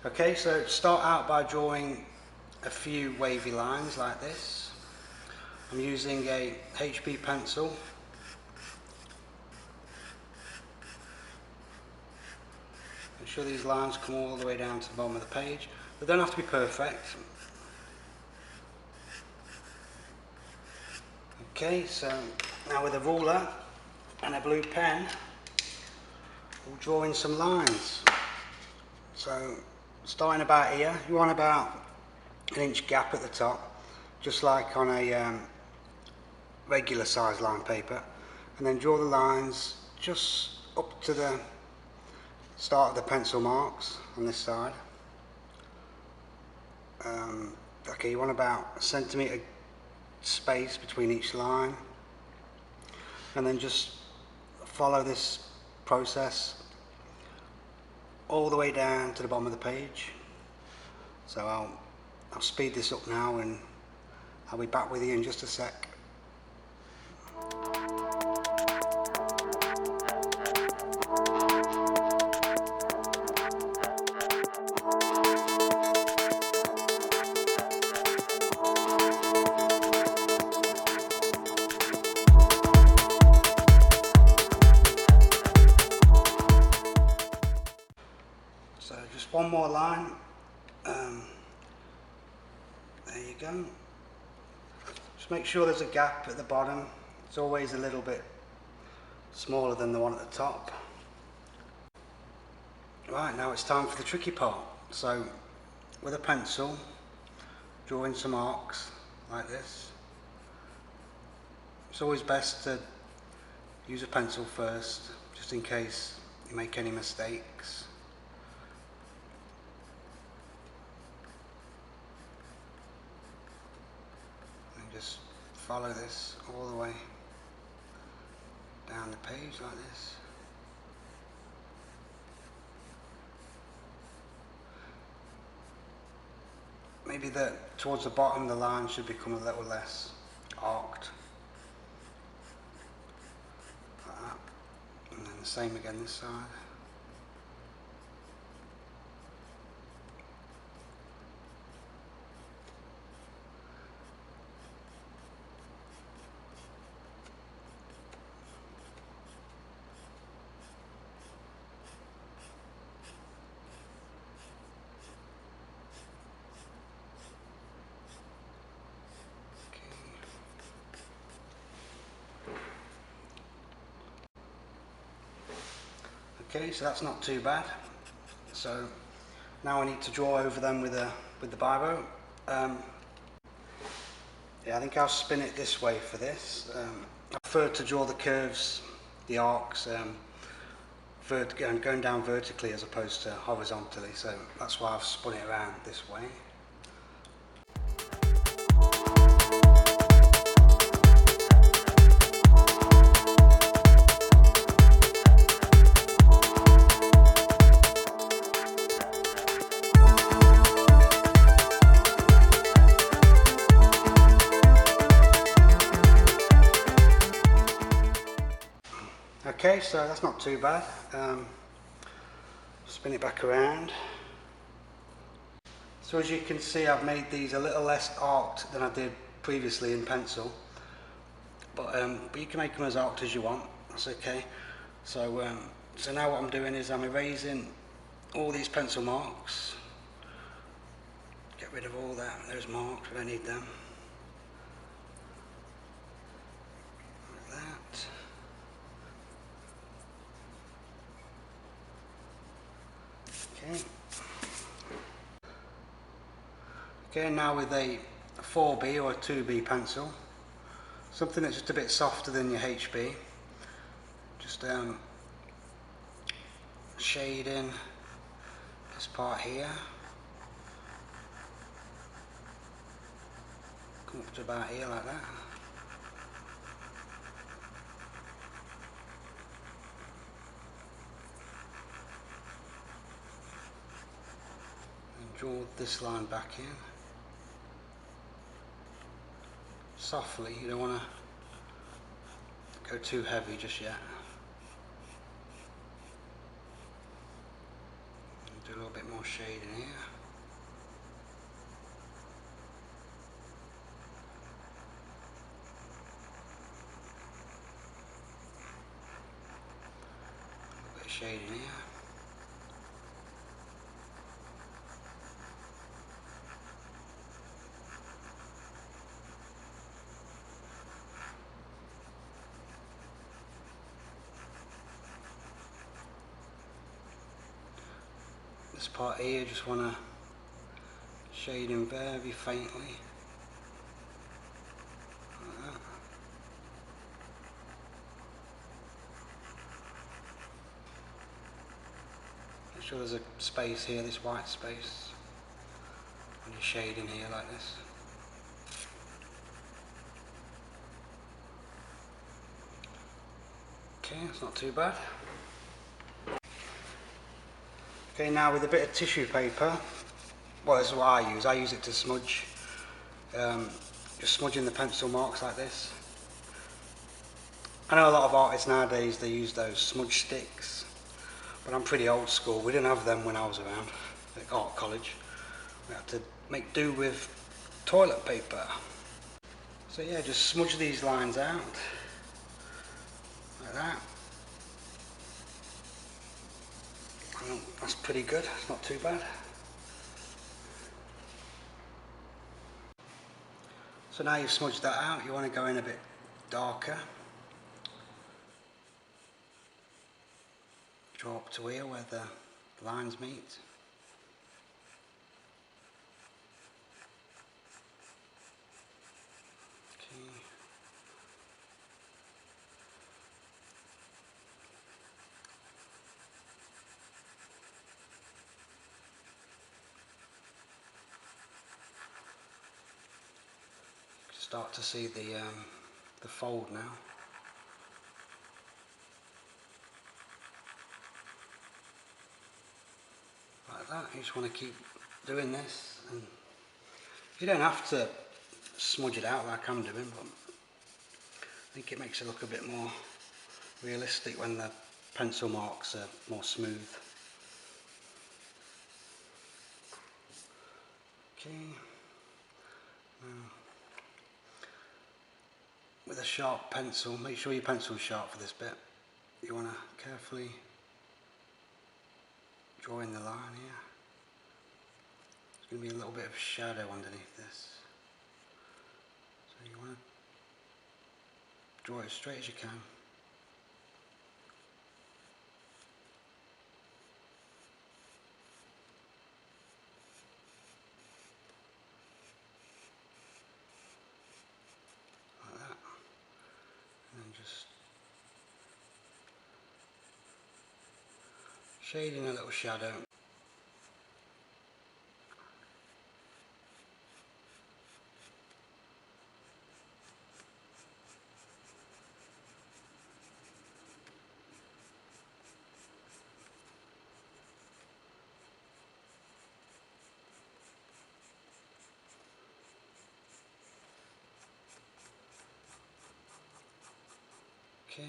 Okay, so start out by drawing a few wavy lines like this. I'm using a HB pencil. Make sure these lines come all the way down to the bottom of the page. They don't have to be perfect. Okay, so now with a ruler and a blue pen, we'll draw in some lines. So starting about here, you want about an inch gap at the top, just like on a regular size line paper, and then draw the lines just up to the start of the pencil marks on this side. Okay, you want about a centimetre space between each line, and then just follow this process all the way down to the bottom of the page. So I'll speed this up now and I'll be back with you in just a sec. So just one more line. There you go. Just make sure there's a gap at the bottom. It's always a little bit smaller than the one at the top. Right, now it's time for the tricky part. So with a pencil, draw in some arcs like this. It's always best to use a pencil first, just in case you make any mistakes. Just follow this all the way down the page like this. Maybe towards the bottom the line should become a little less arced. Like that. And then the same again this side. Okay, so that's not too bad. So now I need to draw over them with the biro. Yeah, I think I'll spin it this way for this. I prefer to draw the curves, the arcs, going down vertically as opposed to horizontally. So that's why I've spun it around this way. Okay, so that's not too bad. Spin it back around. So as you can see, I've made these a little less arced than I did previously in pencil. But you can make them as arced as you want, that's okay. So, so now what I'm doing is I'm erasing all these pencil marks. Get rid of all those marks, we don't need them. Like that. Okay. Okay, now with a 4B or a 2B pencil, something that's just a bit softer than your HB, just shade in this part here, come up to about here like that. And draw this line back in. Softly, you don't want to go too heavy just yet. And do a little bit more shade in here. A bit of shade in here. This part here, just want to shade in very faintly. Like that. Make sure there's a space here, this white space. And you shade in here like this. Okay, that's not too bad. Okay, now with a bit of tissue paper, well, this is what I use. I use it to smudge, just smudging the pencil marks like this. I know a lot of artists nowadays, they use those smudge sticks, but I'm pretty old school. We didn't have them when I was around at art college. We had to make do with toilet paper. So yeah, just smudge these lines out, like that. Well, that's pretty good, it's not too bad. So now you've smudged that out, you want to go in a bit darker. Draw up to here where the lines meet. Okay. Start to see the fold now. Like that, you just want to keep doing this, and you don't have to smudge it out like I'm doing, but I think it makes it look a bit more realistic when the pencil marks are more smooth. Okay, now with a sharp pencil, make sure your pencil's sharp for this bit. You want to carefully draw in the line here. There's going to be a little bit of shadow underneath this. So you want to draw it as straight as you can. Like that. And then just shade in a little shadow. Okay,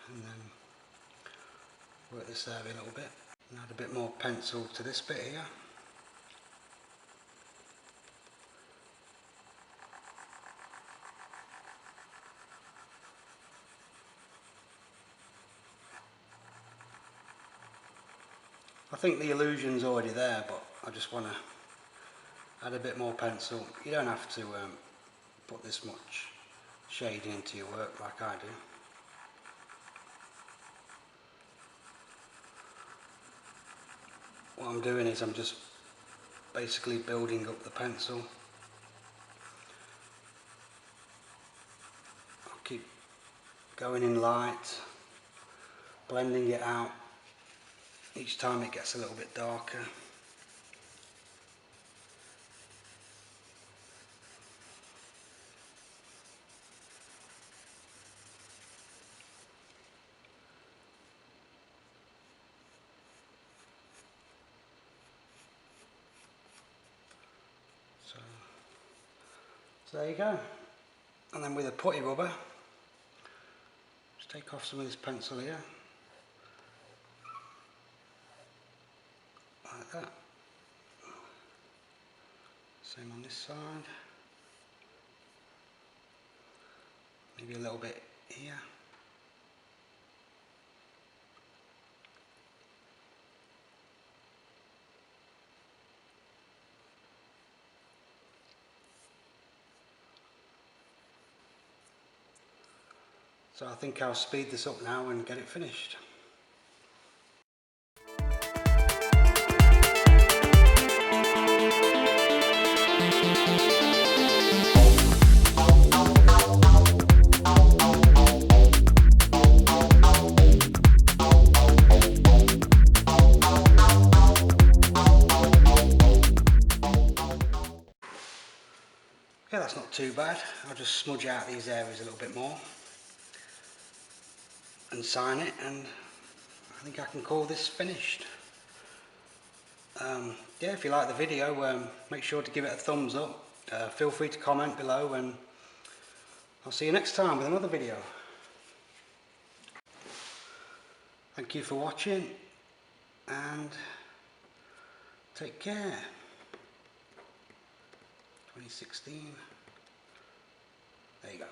and then work this area a little bit. And add a bit more pencil to this bit here. I think the illusion's already there, but I just want to add a bit more pencil. You don't have to put this much shading into your work like I do. What I'm doing is I'm just basically building up the pencil. I'll keep going in light, blending it out. Each time it gets a little bit darker. So there you go. And then with a putty rubber, just take off some of this pencil here. Like that. Same on this side. Maybe a little bit here. So I think I'll speed this up now and get it finished. Yeah, that's not too bad. I'll just smudge out these areas a little bit more and sign it, and I think I can call this finished. Yeah, if you like the video, make sure to give it a thumbs up. Feel free to comment below, and I'll see you next time with another video. Thank you for watching, and take care. 2016. There you go.